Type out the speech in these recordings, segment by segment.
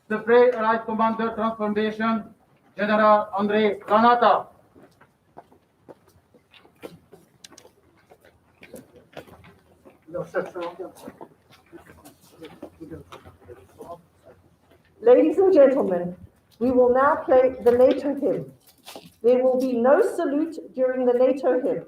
Supreme Allied Commander Transformation, General Andrei Granata. Ladies and gentlemen, we will now play the NATO hymn. There will be no salute during the NATO hymn.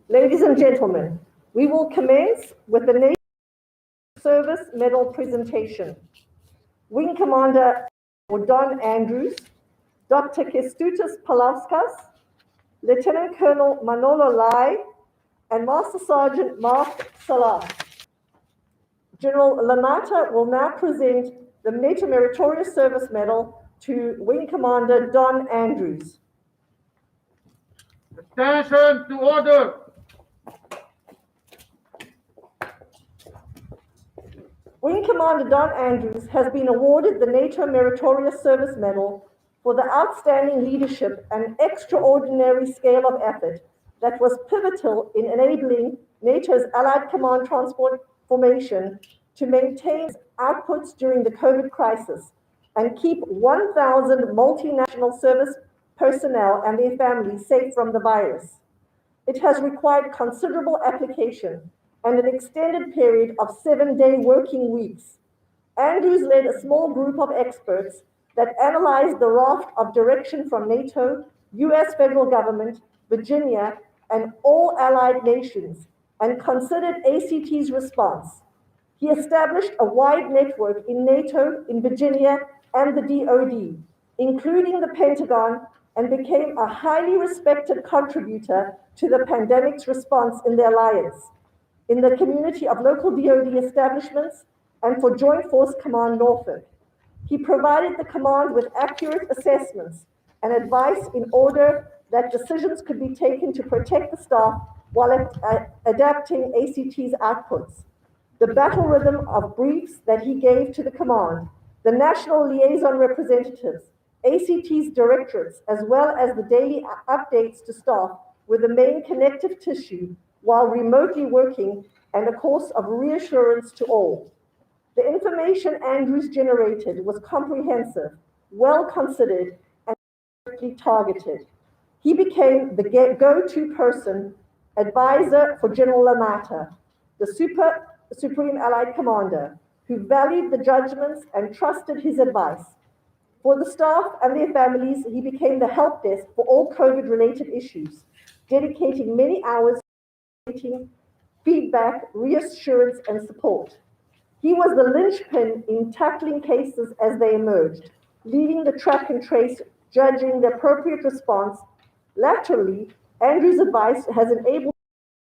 Ladies and gentlemen, we will commence with the NATO Service Medal presentation. Wing Commander Don Andrews, Dr. Kestutis Palauskas, Lieutenant Colonel Manolo Lai, and Master Sergeant Mark Salah. General Lanata will now present the NATO Meritorious Service Medal to Wing Commander Don Andrews. Attention to order. Wing Commander Don Andrews has been awarded the NATO Meritorious Service Medal for the outstanding leadership and extraordinary scale of effort that was pivotal in enabling NATO's Allied Command Transport Formation to maintain outputs during the COVID crisis and keep 1,000 multinational service personnel and their families safe from the virus. It has required considerable application and an extended period of 7-day working weeks. Andrews led a small group of experts that analyzed the raft of direction from NATO, US federal government, Virginia, and all allied nations, and considered ACT's response. He established a wide network in NATO, in Virginia, and the DoD, including the Pentagon, and became a highly respected contributor to the pandemic's response in the alliance, in the community of local DoD establishments, and for Joint Force Command Norfolk. He provided the command with accurate assessments and advice in order that decisions could be taken to protect the staff while adapting ACT's outputs. The battle rhythm of briefs that he gave to the command, the national liaison representatives, ACT's directorates, as well as the daily updates to staff were the main connective tissue while remotely working, and a course of reassurance to all. The information Andrews generated was comprehensive, well considered, and directly targeted. He became the go-to person, advisor for General Lanata, the Supreme Allied Commander, who valued the judgments and trusted his advice. For the staff and their families, he became the help desk for all COVID-related issues, dedicating many hours to feedback, reassurance, and support. He was the linchpin in tackling cases as they emerged, leading the track and trace, judging the appropriate response. Laterally, Andrews' advice has enabled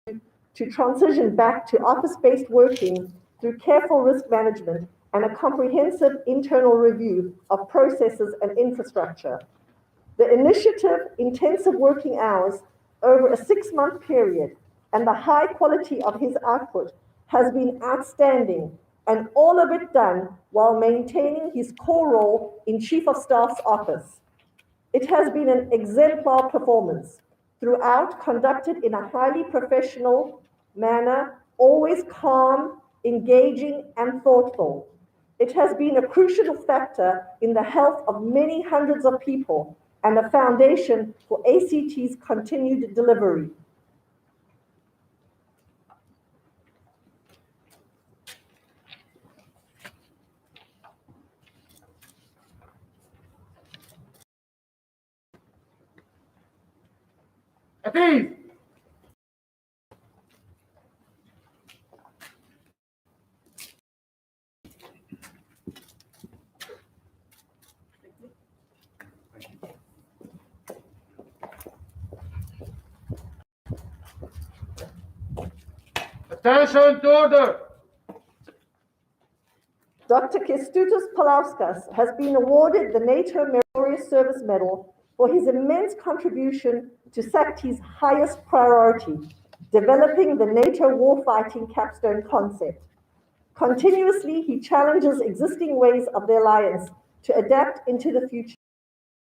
him to transition back to office-based working through careful risk management and a comprehensive internal review of processes and infrastructure. The initiative, intensive working hours over a 6-month period, and the high quality of his output has been outstanding, and all of it done while maintaining his core role in Chief of Staff's office. It has been an exemplar performance throughout, conducted in a highly professional manner, always calm, engaging, and thoughtful. It has been a crucial factor in the health of many hundreds of people and a foundation for ACT's continued delivery. At ease. Attention to order. Dr. Kestutis Palauskas has been awarded the NATO Meritorious Service Medal for his immense contribution to SACT's highest priority, developing the NATO warfighting capstone concept. Continuously, he challenges existing ways of the alliance to adapt into the future.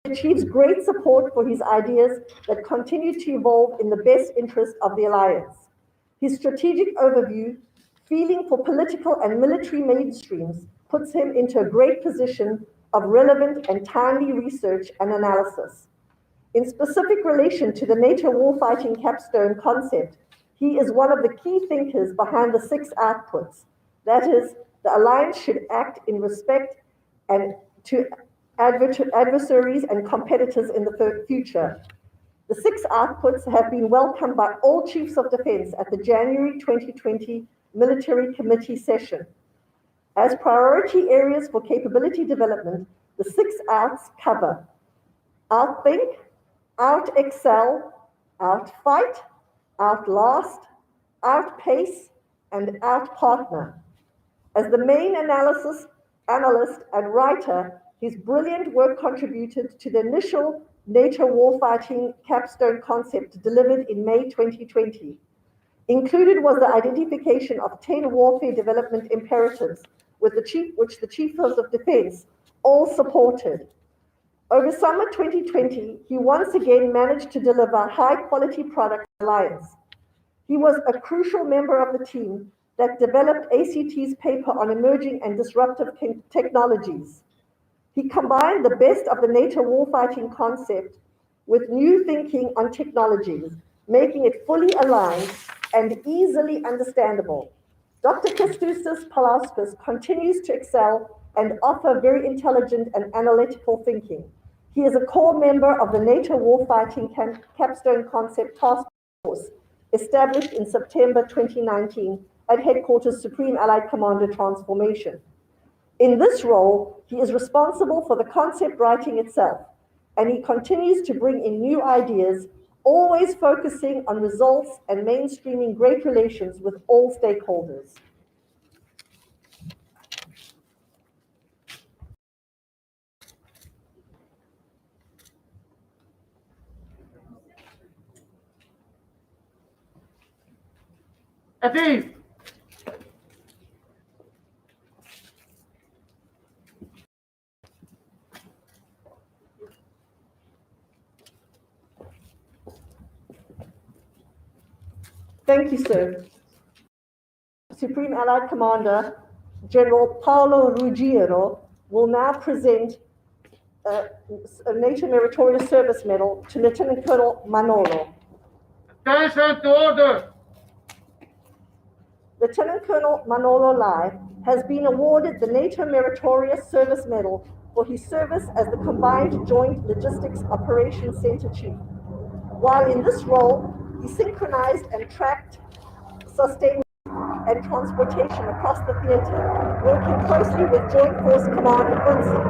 He achieves great support for his ideas that continue to evolve in the best interest of the alliance. His strategic overview, feeling for political and military mainstreams, puts him into a great position of relevant and timely research and analysis. In specific relation to the NATO warfighting capstone concept, he is one of the key thinkers behind the 6 outputs. That is, the alliance should act in respect and to adversaries and competitors in the future. The 6 outputs have been welcomed by all chiefs of defense at the January 2020 Military Committee session. As priority areas for capability development, the 6 outs cover outthink, out-excel, out-fight, outlast, outpace, and out-partner. As the main analyst and writer, his brilliant work contributed to the initial NATO warfighting capstone concept delivered in May 2020. Included was the identification of 10 warfare development imperatives, which the Chiefs of Defense all supported. Over summer 2020, he once again managed to deliver high-quality product alliance. He was a crucial member of the team that developed ACT's paper on emerging and disruptive technologies. He combined the best of the NATO warfighting concept with new thinking on technologies, making it fully aligned and easily understandable. Dr. Kestutis Palauskas continues to excel and offer very intelligent and analytical thinking. He is a core member of the NATO warfighting capstone concept task force, established in September 2019 at Headquarters Supreme Allied Commander Transformation. In this role, he is responsible for the concept writing itself, and he continues to bring in new ideas, always focusing on results and mainstreaming great relations with all stakeholders. At ease. Thank you, sir. Supreme Allied Commander General Paolo Ruggiero will now present a NATO Meritorious Service Medal to Lieutenant Colonel Manolo. Attention to order. Lieutenant Colonel Manolo Lai has been awarded the NATO Meritorious Service Medal for his service as the Combined Joint Logistics Operations Center Chief. While in this role, he synchronized and tracked sustainment and transportation across the theater, working closely with Joint Force Commander Bunsen.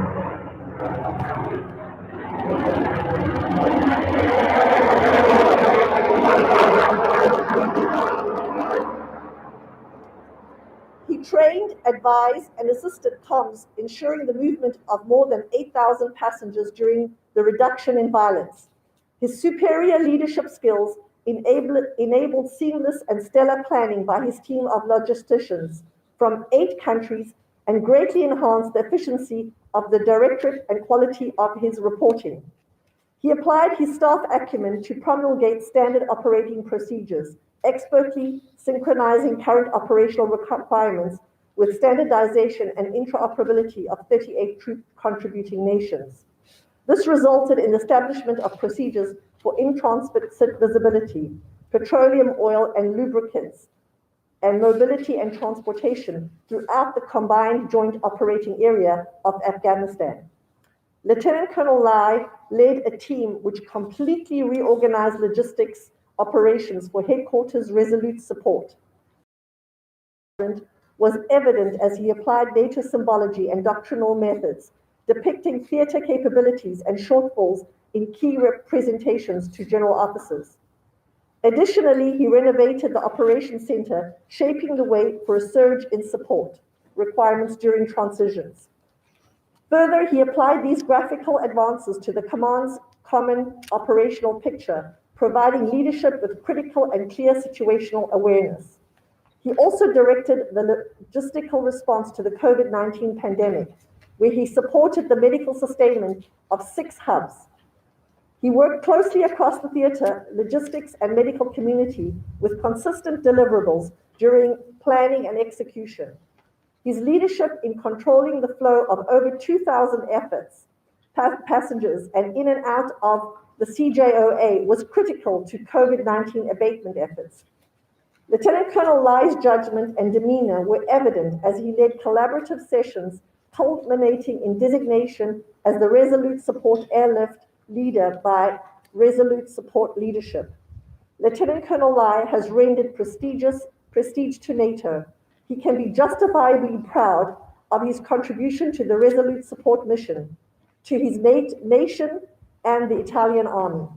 He trained, advised, and assisted comms, ensuring the movement of more than 8,000 passengers during the reduction in violence. His superior leadership skills enabled seamless and stellar planning by his team of logisticians from 8 countries and greatly enhanced the efficiency of the directorate and quality of his reporting. He applied his staff acumen to promulgate standard operating procedures, expertly synchronizing current operational requirements with standardization and interoperability of 38 troop contributing nations. This resulted in the establishment of procedures for in-transit visibility, petroleum, oil, and lubricants, and mobility and transportation throughout the combined joint operating area of Afghanistan. Lieutenant Colonel Lai led a team which completely reorganized logistics operations for headquarters resolute support. Was evident as he applied NATO symbology and doctrinal methods, depicting theater capabilities and shortfalls in key representations to general officers. Additionally, he renovated the operations center, shaping the way for a surge in support requirements during transitions. Further, he applied these graphical advances to the command's common operational picture, providing leadership with critical and clear situational awareness. He also directed the logistical response to the COVID-19 pandemic, where he supported the medical sustainment of 6 hubs. He worked closely across the theater, logistics, and medical community with consistent deliverables during planning and execution. His leadership in controlling the flow of over 2,000 passengers and in and out of the CJOA was critical to COVID-19 abatement efforts. Lieutenant Colonel Lai's judgment and demeanor were evident as he led collaborative sessions culminating in designation as the Resolute Support Airlift Leader by Resolute Support Leadership. Lieutenant Colonel Lai has rendered prestige to NATO. He can be justifiably proud of his contribution to the Resolute Support mission, to his nation and the Italian Army.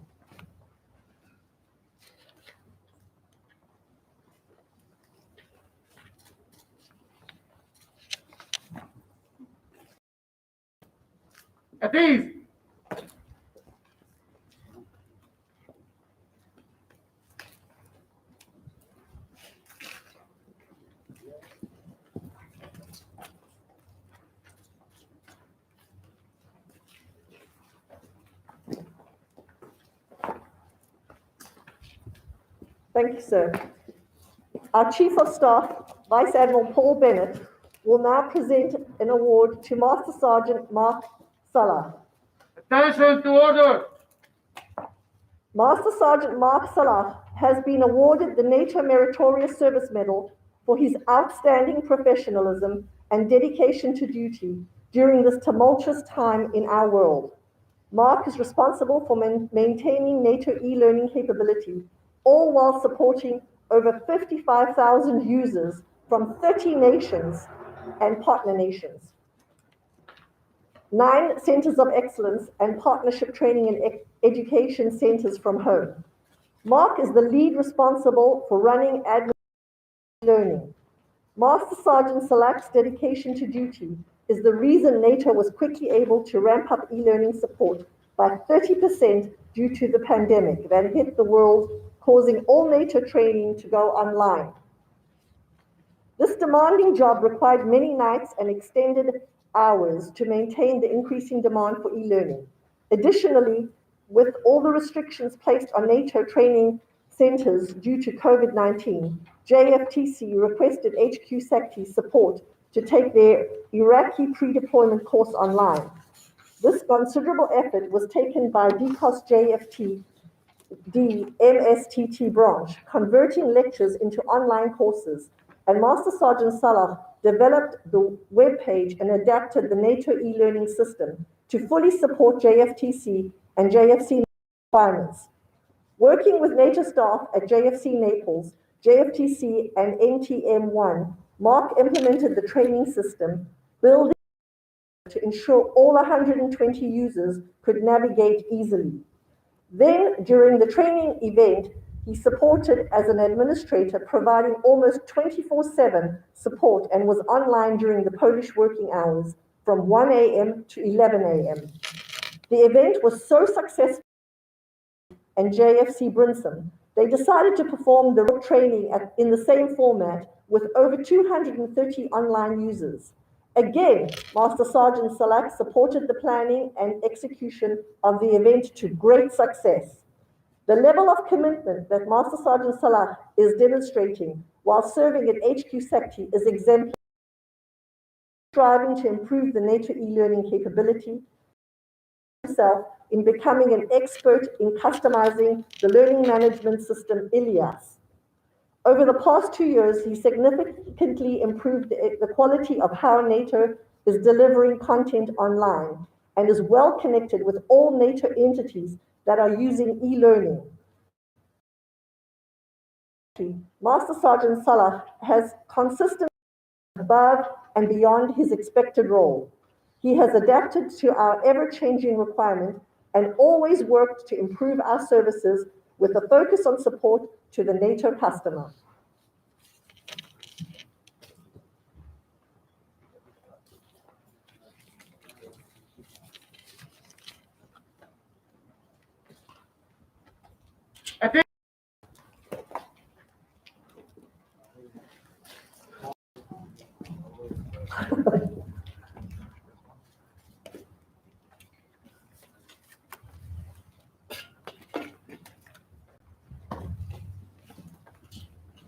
At ease. Thank you, sir. Our Chief of Staff, Vice Admiral Paul Bennett, will now present an award to Master Sergeant Mark Salah. Attention to order. Master Sergeant Mark Salah has been awarded the NATO Meritorious Service Medal for his outstanding professionalism and dedication to duty during this tumultuous time in our world. Mark is responsible for maintaining NATO e-learning capability, all while supporting over 55,000 users from 30 nations and partner nations, 9 centers of excellence and partnership training and education centers from home. Mark is the lead responsible for running admin learning. Master Sergeant Salah's dedication to duty is the reason NATO was quickly able to ramp up e-learning support by 30% due to the pandemic that hit the world, causing all NATO training to go online. This demanding job required many nights and extended hours to maintain the increasing demand for e-learning. Additionally, with all the restrictions placed on NATO training centers due to COVID-19, JFTC requested HQ SACT's support to take their Iraqi pre-deployment course online. This considerable effort was taken by DCOS JFT the MSTT branch, converting lectures into online courses, and Master Sergeant Salah developed the web page and adapted the NATO e-learning system to fully support JFTC and JFC requirements. Working with NATO staff at JFC Naples, JFTC, and NTM1, Mark implemented the training system, building to ensure all 120 users could navigate easily. Then, during the training event, he supported as an administrator, providing almost 24/7 support and was online during the Polish working hours from 1 a.m. to 11 a.m. The event was so successful and JFC Brinsum They decided to perform the training in the same format with over 230 online users. Again, Master Sergeant Salak supported the planning and execution of the event to great success. The level of commitment that Master Sergeant Salak is demonstrating while serving at HQ Sakti is exemplary, striving to improve the NATO e-learning capability, himself in becoming an expert in customizing the learning management system Ilias. Over the past 2 years, he significantly improved the quality of how NATO is delivering content online and is well connected with all NATO entities that are using e-learning. Master Sergeant Salah has consistently above and beyond his expected role. He has adapted to our ever-changing requirement and always worked to improve our services with a focus on support to the NATO customer.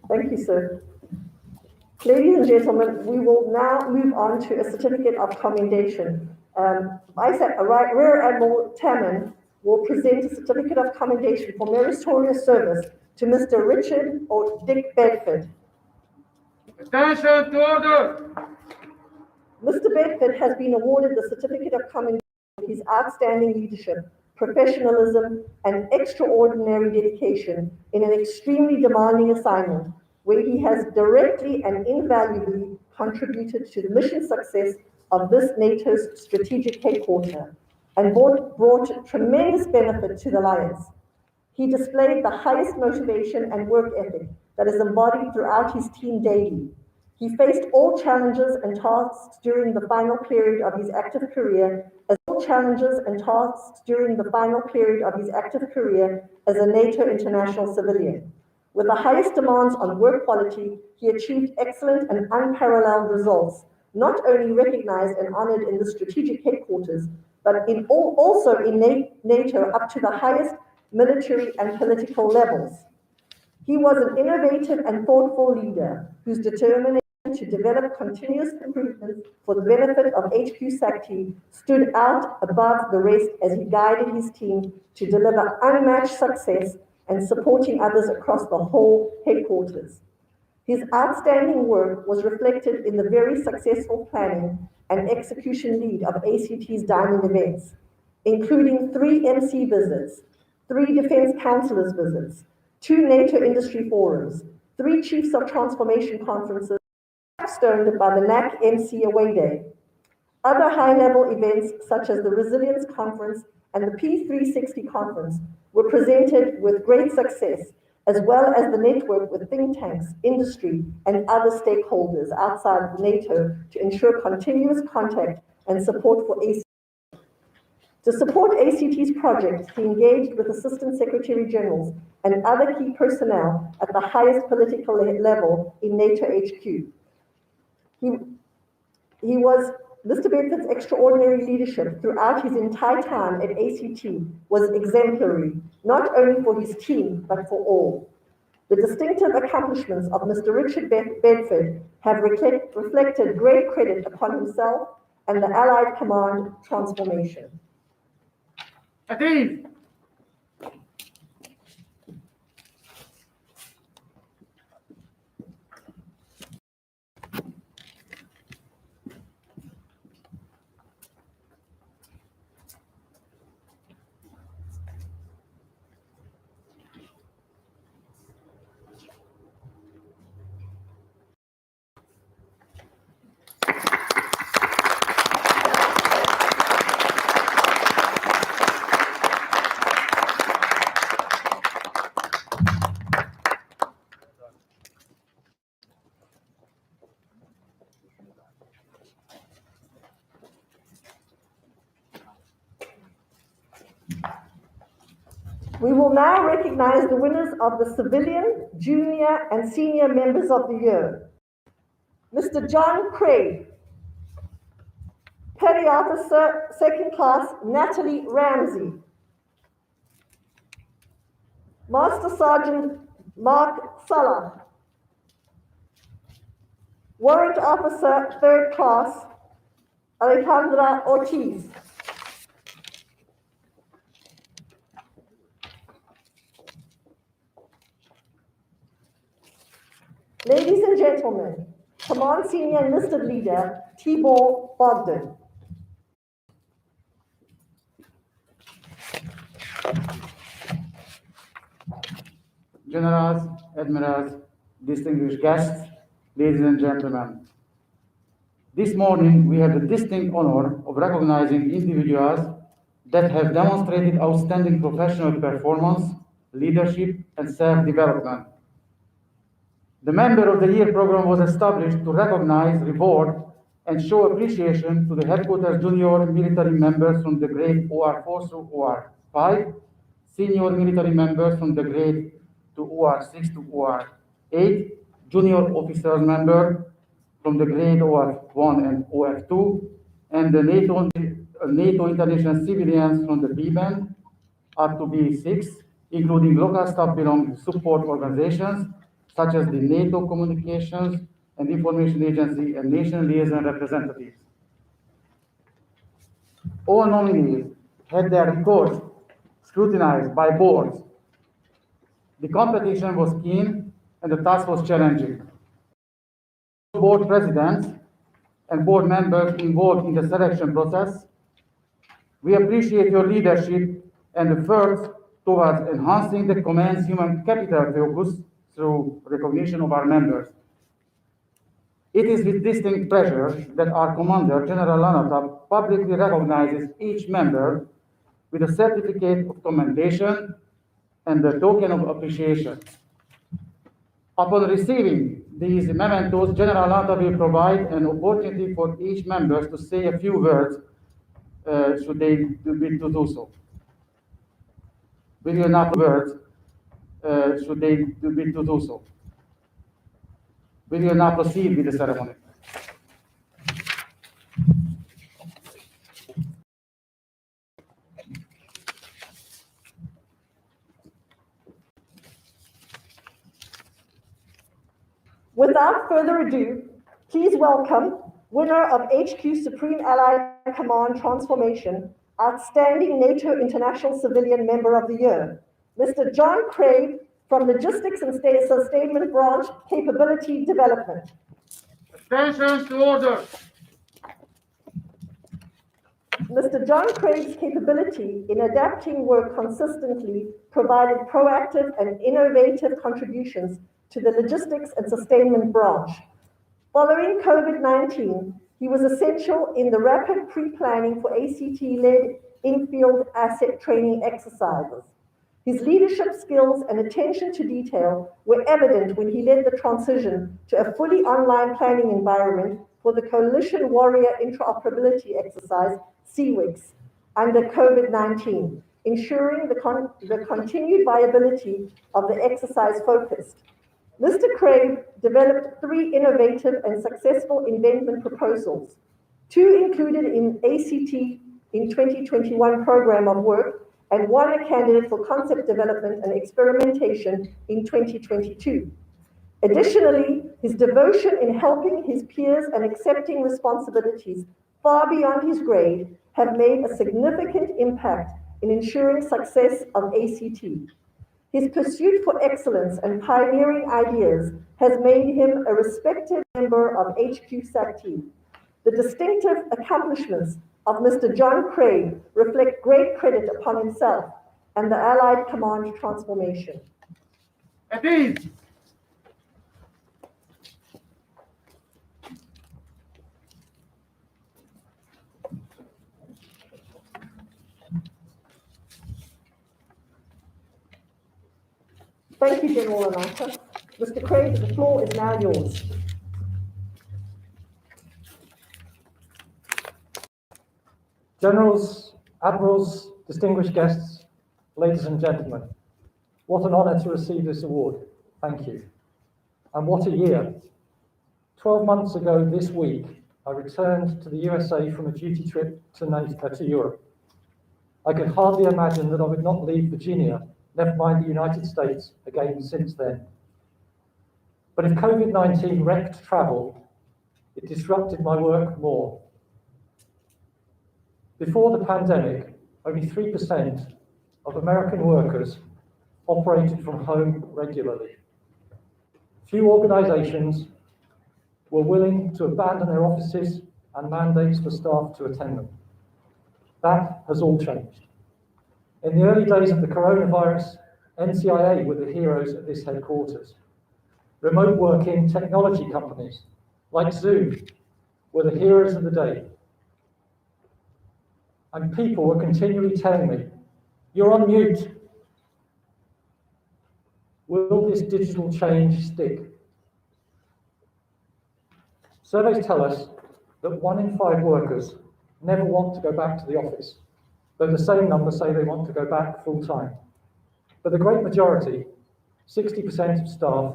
Thank you, sir. Ladies and gentlemen, we will now move on to a certificate of commendation. Rear Admiral Tamman will present a certificate of commendation for meritorious service to Mr. Richard or Dick Bedford. Attention to order. Mr. Bedford has been awarded the certificate of commendation for his outstanding leadership, professionalism, and extraordinary dedication in an extremely demanding assignment where he has directly and invaluably contributed to the mission success of this NATO's strategic headquarters and brought tremendous benefit to the Alliance. He displayed the highest motivation and work ethic that is embodied throughout his team daily. He faced all challenges and tasks during the final period of his active career as a NATO international civilian. With the highest demands on work quality, he achieved excellent and unparalleled results, not only recognized and honored in the strategic headquarters, but also in NATO up to the highest military and political levels. He was an innovative and thoughtful leader whose determination to develop continuous improvements for the benefit of HQ Sakti stood out above the rest as he guided his team to deliver unmatched success and supporting others across the whole headquarters. His outstanding work was reflected in the very successful planning and execution lead of ACT's diamond events, including 3 MC visits, 3 Defense Councillors visits, 2 NATO industry forums, 3 Chiefs of Transformation conferences, capstoned by the NAC MC Away Day. Other high-level events such as the Resilience Conference and the P360 Conference were presented with great success, as well as the network with think tanks, industry, and other stakeholders outside of NATO to ensure continuous contact and support for ACT. To support ACT's projects, he engaged with Assistant Secretary Generals and other key personnel at the highest political level in NATO HQ. Mr. Bedford's extraordinary leadership throughout his entire time at ACT was exemplary, not only for his team, but for all. The distinctive accomplishments of Mr. Richard Bedford have reflected great credit upon himself and the Allied Command transformation. Atif. We will now recognize the winners of the Civilian, Junior, and Senior Members of the Year. Mr. John Craig, Petty Officer, Second Class, Natalie Ramsey. Master Sergeant Mark Salah. Warrant Officer, Third Class, Alejandra Ortiz. Ladies and gentlemen, Command Senior Enlisted Leader, Tibor Bogdan. Generals, admirals, distinguished guests, ladies and gentlemen. This morning, we have the distinct honor of recognizing individuals that have demonstrated outstanding professional performance, leadership, and self-development. The Member of the Year program was established to recognize, reward, and show appreciation to the Headquarters Junior Military Members from the grade OR4 through OR5, Senior Military Members from the grade to OR6 to OR8, Junior Officers Member from the grade OF1 and OF2, and the NATO International Civilians from the B band up to B6, including local staff belonging to support organizations such as the NATO Communications and Information Agency and Nation Liaison Representatives. All nominees had their records scrutinized by boards. The competition was keen and the task was challenging. Board presidents and board members involved in the selection process, we appreciate your leadership and efforts towards enhancing the command's human capital focus through recognition of our members. It is with distinct pleasure that our Commander, General Lanata, publicly recognizes each member with a certificate of commendation and a token of appreciation. Upon receiving these mementos, General Lanata will provide an opportunity for each member to say a few words, should they wish to do so. Will you not words, should they wish to do so? Will you now proceed with the ceremony? Without further ado, please welcome winner of HQ Supreme Allied Command Transformation, Outstanding NATO International Civilian Member of the Year, Mr. John Craig from Logistics and Sustainment Branch, Capability Development. Attention to order. Mr. John Craig's capability in adapting work consistently provided proactive and innovative contributions to the Logistics and Sustainment Branch. Following COVID-19, he was essential in the rapid pre-planning for ACT-led in-field asset training exercises. His leadership skills and attention to detail were evident when he led the transition to a fully online planning environment for the Coalition Warrior Interoperability Exercise, CWIX, under COVID-19, ensuring the continued viability of the exercise focused. Mr. Craig developed 3 innovative and successful investment proposals, 2 included in ACT in 2021 program of work, and 1 a candidate for concept development and experimentation in 2022. Additionally, his devotion in helping his peers and accepting responsibilities far beyond his grade have made a significant impact in ensuring success of ACT. His pursuit for excellence and pioneering ideas has made him a respected member of HQ SAT. The distinctive accomplishments of Mr. John Craig reflect great credit upon himself and the Allied Command transformation. At ease. Thank you, General Lanata. Mr. Craig, the floor is now yours. Generals, admirals, distinguished guests, Ladies and gentlemen, what an honour to receive this award. Thank you. And what a year. 12 months ago this week, I returned to the USA from a duty trip to Europe. I could hardly imagine that I would not leave Virginia, never mind the United States, again since then. But if COVID-19 wrecked travel, it disrupted my work more. Before the pandemic, only 3% of American workers operated from home regularly. Few organizations were willing to abandon their offices and mandates for staff to attend them. That has all changed. In the early days of the coronavirus, NCIA were the heroes at this headquarters. Remote working technology companies like Zoom were the heroes of the day. And people were continually telling me, "You're on mute." Will this digital change stick? Surveys tell us that 1 in 5 workers never want to go back to the office, though the same number say they want to go back full time. But the great majority, 60% of staff,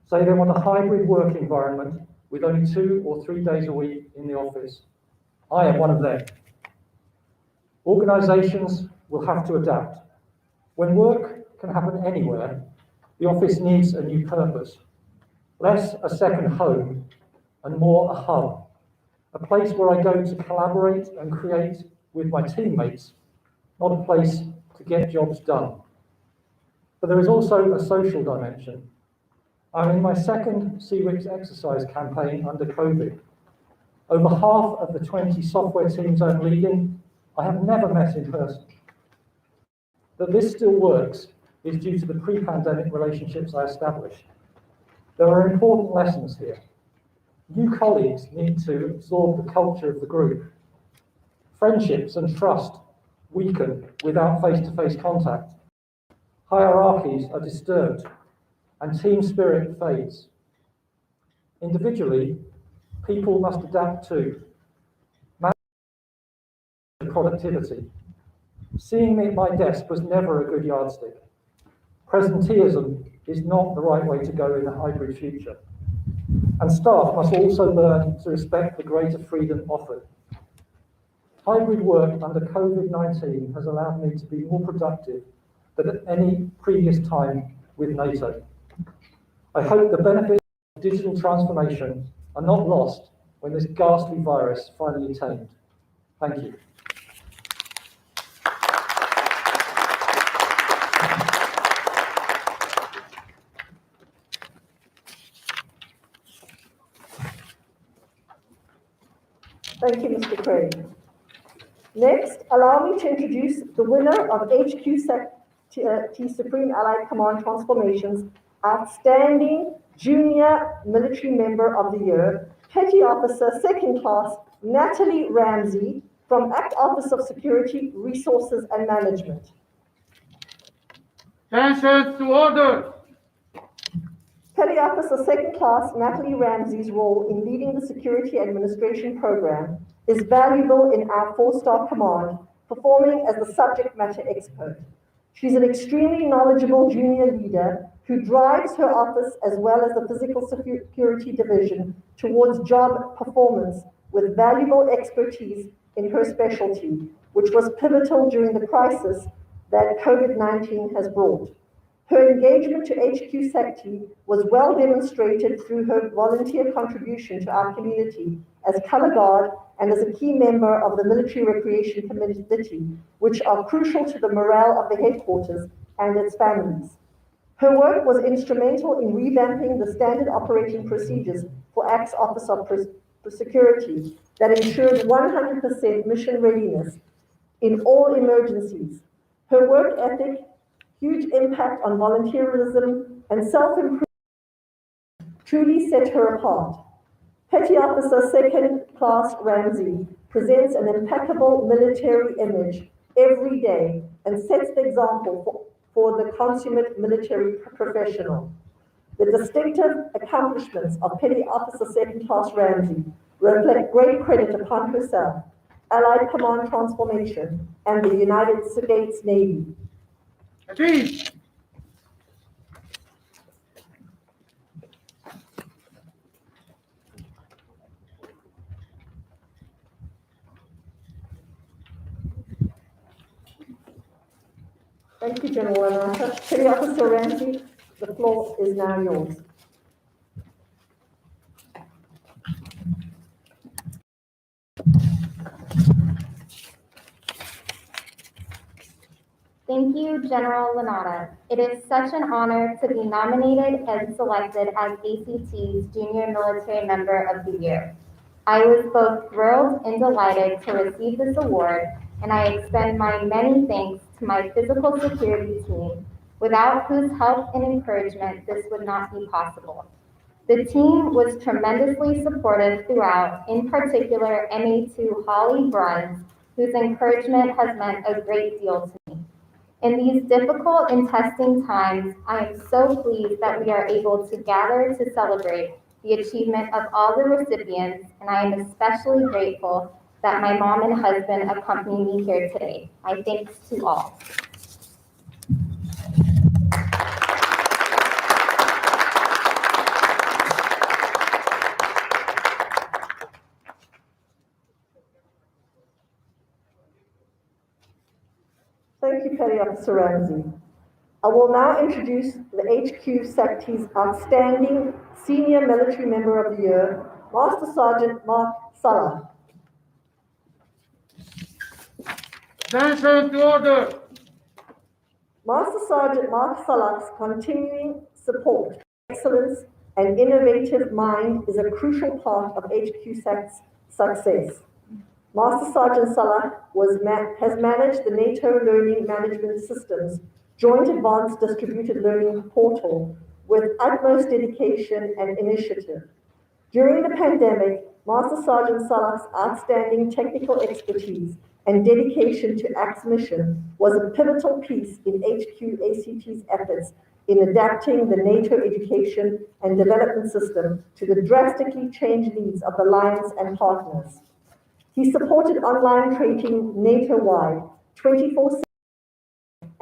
say they want a hybrid work environment with only 2 or 3 days a week in the office. I am one of them. Organizations will have to adapt. When work can happen anywhere, the office needs a new purpose. Less a second home and more a hub, a place where I go to collaborate and create with my teammates, not a place to get jobs done. But there is also a social dimension. I'm in my second CWIX exercise campaign under COVID. Over half of the 20 software teams I'm leading, I have never met in person. That this still works is due to the pre-pandemic relationships I established. There are important lessons here. New colleagues need to absorb the culture of the group. Friendships and trust weaken without face-to-face contact. Hierarchies are disturbed and team spirit fades. Individually, people must adapt to productivity. Seeing me at my desk was never a good yardstick. Presenteeism is not the right way to go in a hybrid future. And staff must also learn to respect the greater freedom offered. Hybrid work under COVID-19 has allowed me to be more productive than at any previous time with NATO. I hope the benefits of digital transformation are not lost when this ghastly virus finally tamed. Thank you. Thank you, Mr. Craig. Next, allow me to introduce the winner of HQSEC Supreme Allied Command Transformations Outstanding Junior Military Member of the Year, Petty Officer 2nd Class Natalie Ramsey from Act Office of Security, Resources and Management. Attention to order. Petty Officer 2nd Class Natalie Ramsey's role in leading the Security Administration Program is valuable in our 4-star command, performing as the subject matter expert. She's an extremely knowledgeable junior leader who drives her office as well as the Physical Security Division towards job performance with valuable expertise in her specialty, which was pivotal during the crisis that COVID-19 has brought. Her engagement to HQ SECT was well demonstrated through her volunteer contribution to our community as color guard and as a key member of the Military Recreation Committee, which are crucial to the morale of the headquarters and its families. Her work was instrumental in revamping the standard operating procedures for ACT's Office of Security that ensured 100% mission readiness in all emergencies. Her work ethic, huge impact on volunteerism and self-improvement truly set her apart. Petty Officer 2nd Class Ramsey presents an impeccable military image every day and sets the example for the consummate military professional. The distinctive accomplishments of Petty Officer 2nd Class Ramsey reflect great credit upon herself, Allied Command Transformation, and the United States Navy. Please. Thank you, General Lanata. Petty Officer Ramsey, the floor is now yours. Thank you, General Lanata. It is such an honor to be nominated and selected as ACT's Junior Military Member of the Year. I was both thrilled and delighted to receive this award, and I extend my many thanks to my physical security team, without whose help and encouragement this would not be possible. The team was tremendously supportive throughout, in particular MA2 Holly Bruns, whose encouragement has meant a great deal to me. In these difficult and testing times, I am so pleased that we are able to gather to celebrate the achievement of all the recipients, and I am especially grateful that my mom and husband accompany me here today. My thanks to all. Thank you, Petty Officer Ramsey. I will now introduce the HQ SACT's Outstanding Senior Military Member of the Year, Master Sergeant Mark Salah. Attention to order. Master Sergeant Mark Salah's continuing support, excellence, and innovative mind is a crucial part of HQ SAC's success. Master Sergeant Salah has managed the NATO Learning Management Systems Joint Advanced Distributed Learning Portal with utmost dedication and initiative. During the pandemic, Master Sergeant Salah's outstanding technical expertise and dedication to ACT's mission was a pivotal piece in HQ ACT's efforts in adapting the NATO education and development system to the drastically changed needs of the alliance and partners. He supported online training NATO-wide 24/7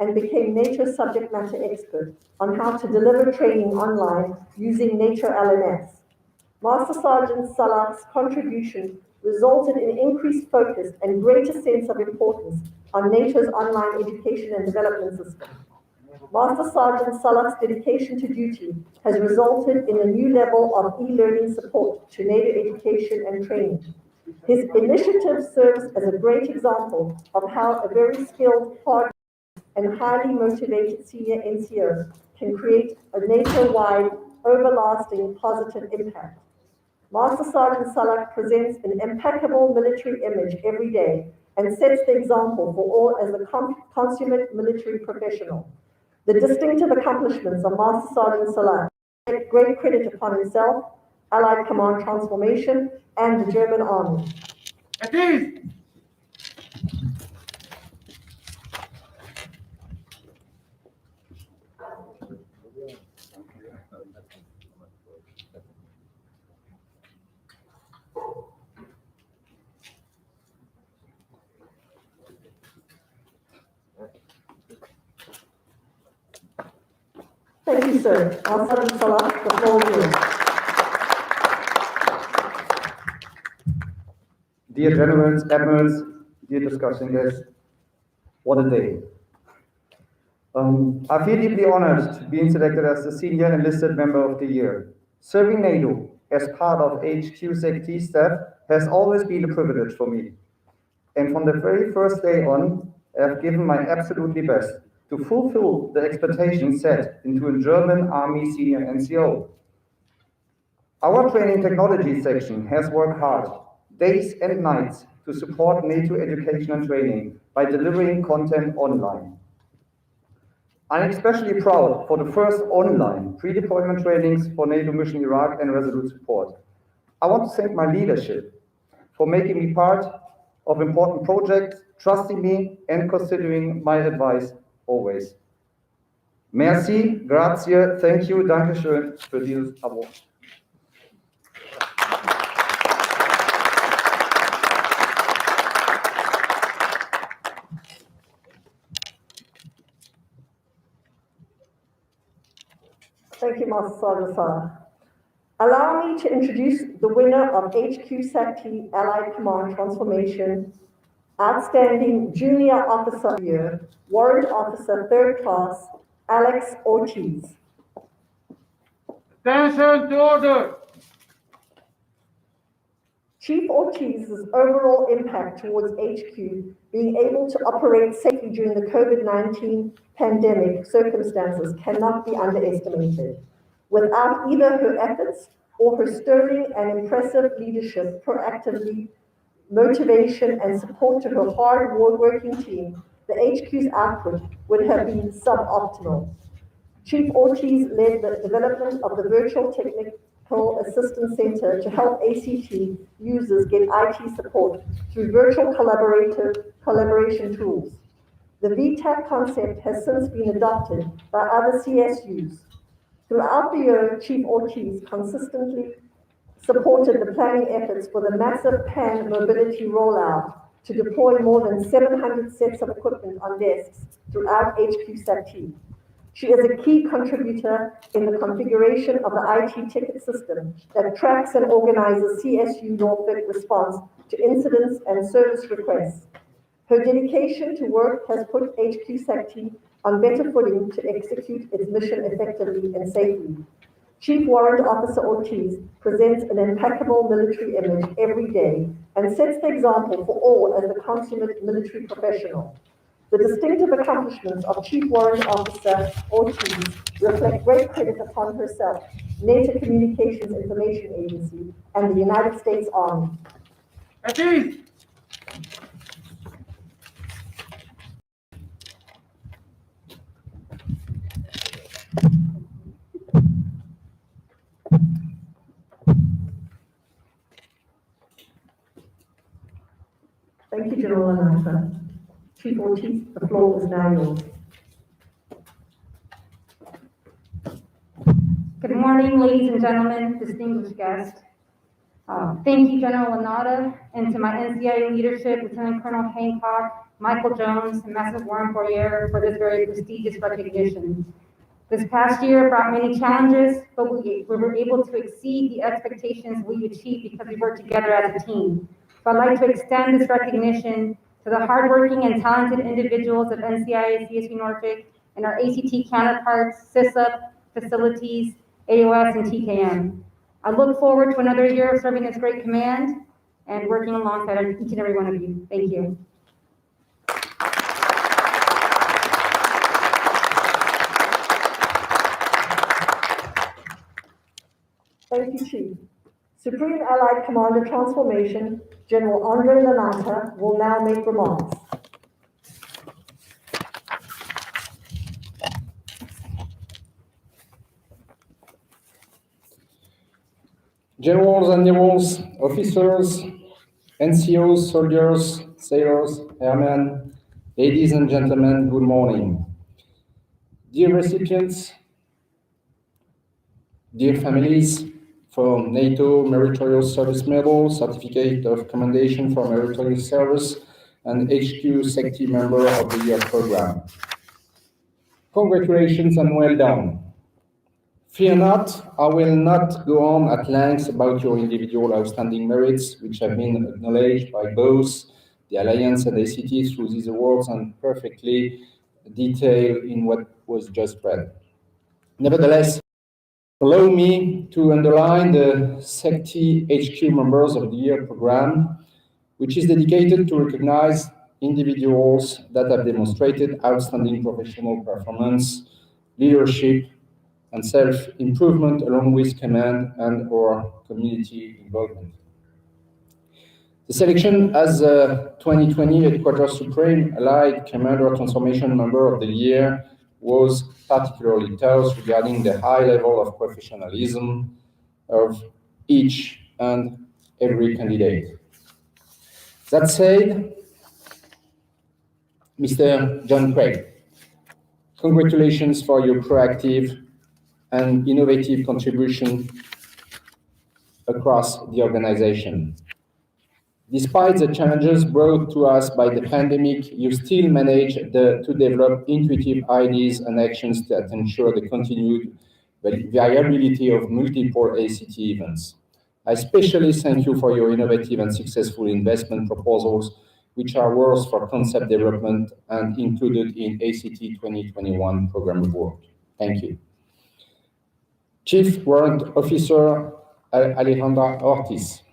and became NATO subject matter expert on how to deliver training online using NATO LMS. Master Sergeant Salah's contribution resulted in increased focus and greater sense of importance on NATO's online education and development system. Master Sergeant Salah's dedication to duty has resulted in a new level of e-learning support to NATO education and training. His initiative serves as a great example of how a very skilled, hard, and highly motivated senior NCO can create a NATO-wide, everlasting positive impact. Master Sergeant Salah presents an impeccable military image every day and sets the example for all as a consummate military professional. The distinctive accomplishments of Master Sergeant Salah take great credit upon himself, Allied Command Transformation, and the German Army. At ease. Thank you, sir. Master Sergeant Salah, the floor is yours. Dear Generals, Admirals, dear discussing guests, what a day. I feel deeply honored being selected as the Senior Enlisted Member of the Year. Serving NATO as part of HQ SECT staff has always been a privilege for me. And from the very first day on, I have given my absolutely best to fulfill the expectations set into a German Army Senior NCO. Our training technology section has worked hard, days and nights, to support NATO education and training by delivering content online. I'm especially proud for the first online pre-deployment trainings for NATO Mission Iraq and Resolute Support. I want to thank my leadership for making me part of important projects, trusting me and considering my advice always. Merci, grazie, thank you, danke schön für dieses Award. Thank you, Master Sergeant Sarah. Allow me to introduce the winner of HQ SAT Allied Command Transformation Outstanding Junior Officer of the Year, Warrant Officer 3rd Class, Alex Ortiz. Attention to order. Chief Ortiz's overall impact towards HQ being able to operate safely during the COVID-19 pandemic circumstances cannot be underestimated. Without either her efforts or her sterling and impressive leadership, proactively motivation and support to her hard working team, the HQ's output would have been suboptimal. Chief Ortiz led the development of the Virtual Technical Assistance Center to help ACT users get IT support through virtual collaboration tools. The VTAP concept has since been adopted by other CSUs. Throughout the year, Chief Ortiz consistently supported the planning efforts for the massive PAN mobility rollout to deploy more than 700 sets of equipment on desks throughout HQ SAT. She is a key contributor in the configuration of the IT ticket system that tracks and organizes CSU Norfolk response to incidents and service requests. Her dedication to work has put HQ SAT on better footing to execute its mission effectively and safely. Chief Warrant Officer Ortiz presents an impeccable military image every day and sets the example for all as the consummate military professional. The distinctive accomplishments of Chief Warrant Officer Ortiz reflect great credit upon herself, NATO Communications Information Agency, and the United States Army. Ortiz. Thank you, General Ananta. Chief Ortiz, the floor is now yours. Good morning, ladies and gentlemen, distinguished guests. Thank you, General Lanata, and to my NCIA leadership, Lieutenant Colonel Hancock, Michael Jones, and Master Warren Poirier for this very prestigious recognition. This past year brought many challenges, but we were able to exceed the expectations we achieved because we worked together as a team. So I'd like to extend this recognition to the hardworking and talented individuals of NCIA, CSU Norfolk, and our ACT counterparts, CISUP, facilities, AOS, and TKM. I look forward to another year of serving this great command and working alongside each and every one of you. Thank you. Thank you, Chief. Supreme Allied Commander Transformation, General Andre Lanata, will now make remarks. Generals and generals, officers, NCOs, soldiers, sailors, airmen, ladies and gentlemen, good morning. Dear recipients, dear families, from NATO Meritorious Service Medal, Certificate of Commendation for Meritorious Service, and HQ SECTI Member of the Year program. Congratulations and well done. Fear not, I will not go on at length about your individual outstanding merits, which have been acknowledged by both the Alliance and ACT through these awards and perfectly detailed in what was just read. Nevertheless, allow me to underline the SECTI HQ Members of the Year program, which is dedicated to recognize individuals that have demonstrated outstanding professional performance, leadership, and self-improvement along with command and/or community involvement. The selection as a 2020 Headquarters Supreme Allied Commander Transformation Member of the Year was particularly tough regarding the high level of professionalism of each and every candidate. That said, Mr. John Craig, congratulations for your proactive and innovative contribution across the organization. Despite the challenges brought to us by the pandemic, you still managed to develop intuitive ideas and actions that ensure the continued variability of multiple ACT events. I especially thank you for your innovative and successful investment proposals, which are worth for concept development and included in ACT 2021 program award. Thank you. Chief Warrant Officer Alejandra Ortiz,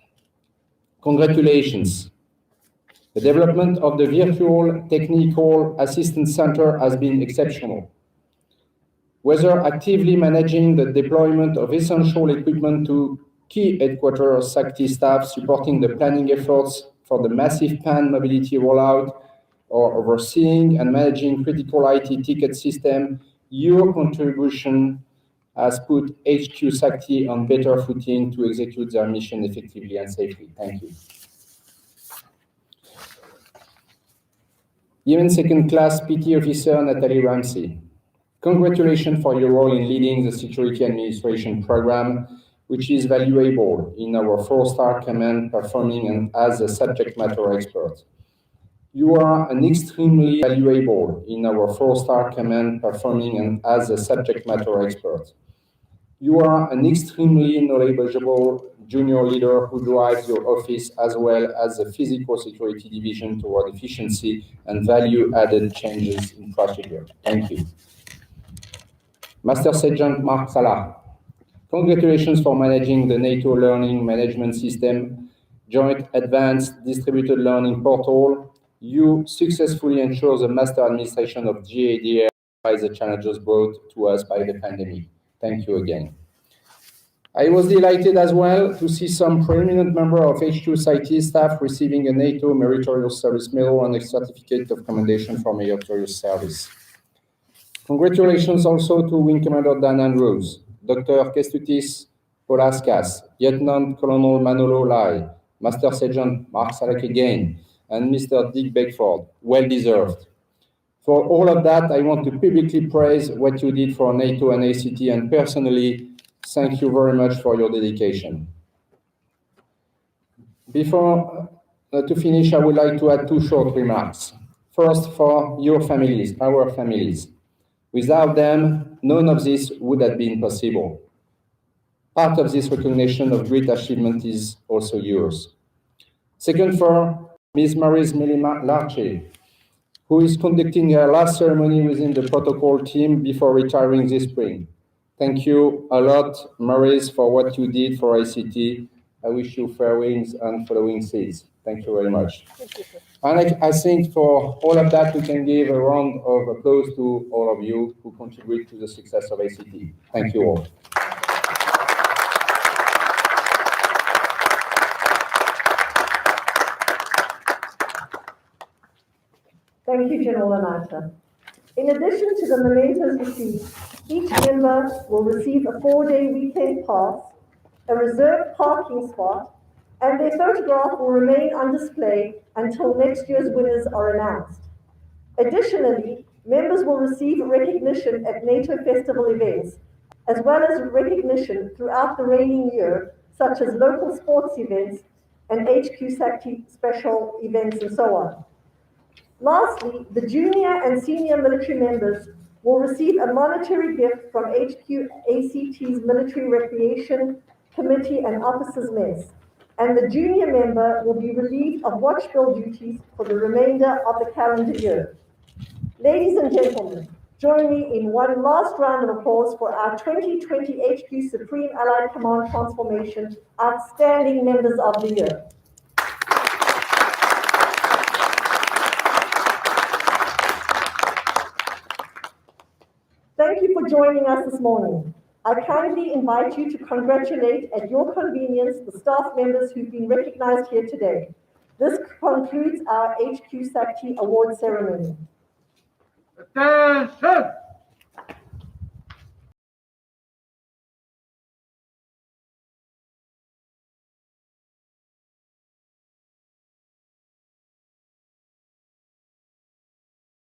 congratulations. The development of the Virtual Technical Assistance Center has been exceptional. Whether actively managing the deployment of essential equipment to key headquarters SACTI staff supporting the planning efforts for the massive PAN mobility rollout, or overseeing and managing critical IT ticket system, your contribution has put HQ SACTI on better footing to execute their mission effectively and safely. Thank you. Even second-class PT officer Nathalie Ramsey, congratulations for your role in leading the Security Administration Program, which is valuable in our 4-star command performing and as a subject matter expert. You are an extremely valuable in our 4-star command performing and as a subject matter expert. You are an extremely knowledgeable junior leader who drives your office as well as the physical security division toward efficiency and value-added changes in procedure. Thank you. Master Sergeant Mark Salah, congratulations for managing the NATO Learning Management System, Joint Advanced Distributed Learning Portal. You successfully ensure the master administration of GADR by the challenges brought to us by the pandemic. Thank you again. I was delighted as well to see some prominent member of HQ SACTI staff receiving a NATO Meritorious Service Medal and a certificate of commendation for meritorious service. Congratulations also to Wing Commander Dan Andrews, Dr. Kestutis Polaskas, Lieutenant Colonel Manolo Lai, Master Sergeant Mark Salak again, and Mr. Dick Beckford. Well deserved. For all of that, I want to publicly praise what you did for NATO and ACT, and personally, thank you very much for your dedication. Before to finish, I would like to add 2 short remarks. First, for your families, our families. Without them, none of this would have been possible. Part of this recognition of great achievement is also yours. Second, for Ms. Maryse Melima Larche, who is conducting her last ceremony within the protocol team before retiring this spring. Thank you a lot, Maryse, for what you did for ACT. I wish you fair winds and following seas. Thank you very much. And I think for all of that, we can give a round of applause to all of you who contribute to the success of ACT. Thank you all. Thank you, General Lanata. In addition to the mementos received, each member will receive a 4-day weekend pass, a reserved parking spot, and their photograph will remain on display until next year's winners are announced. Additionally, members will receive recognition at NATO festival events, as well as recognition throughout the reigning year, such as local sports events and HQ SACTI special events and so on. Lastly, the junior and senior military members will receive a monetary gift from HQ ACT's Military Recreation Committee and Officers Mess, and the junior member will be relieved of watch bill duties for the remainder of the calendar year. Ladies and gentlemen, join me in one last round of applause for our 2020 HQ Supreme Allied Command Transformation Outstanding Members of the Year. Thank you for joining us this morning. I kindly invite you to congratulate at your convenience the staff members who've been recognized here today. This concludes our HQ SACTI award ceremony. Attention!